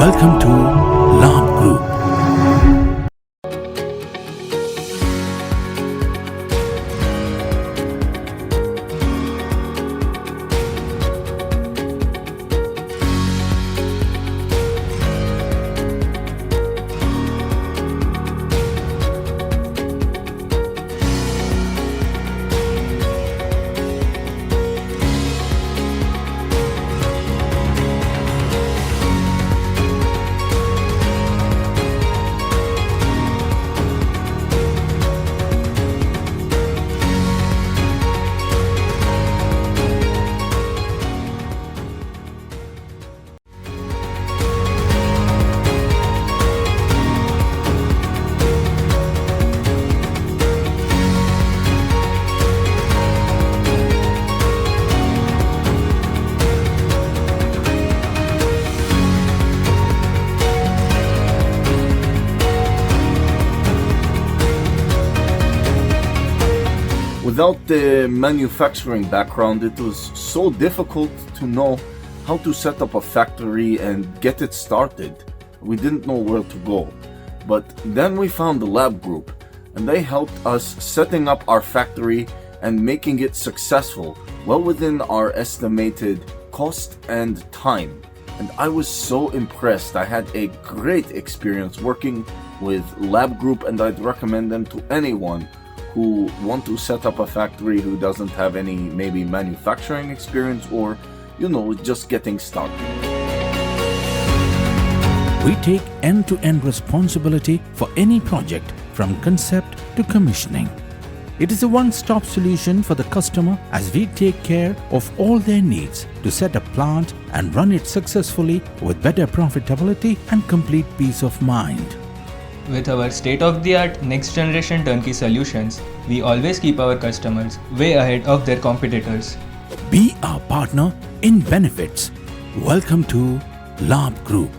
Welcome to Labh Group. Without the manufacturing background, it was so difficult to know how to set up a factory and get it started. We didn't know where to go. But then we found the Labh Group, and they helped us setting up our factory and making it successful, well within our estimated cost and time. And I was so impressed. I had a great experience working with Labh Group, and I'd recommend them to anyone who want to set up a factory who doesn't have any maybe manufacturing experience or, just getting started. We take end-to-end responsibility for any project from concept to commissioning. It is a one-stop solution for the customer as we take care of all their needs to set a plant and run it successfully with better profitability and complete peace of mind. With our state-of-the-art next-generation turnkey solutions, we always keep our customers way ahead of their competitors. Be our partner in benefits. Welcome to Labh Group.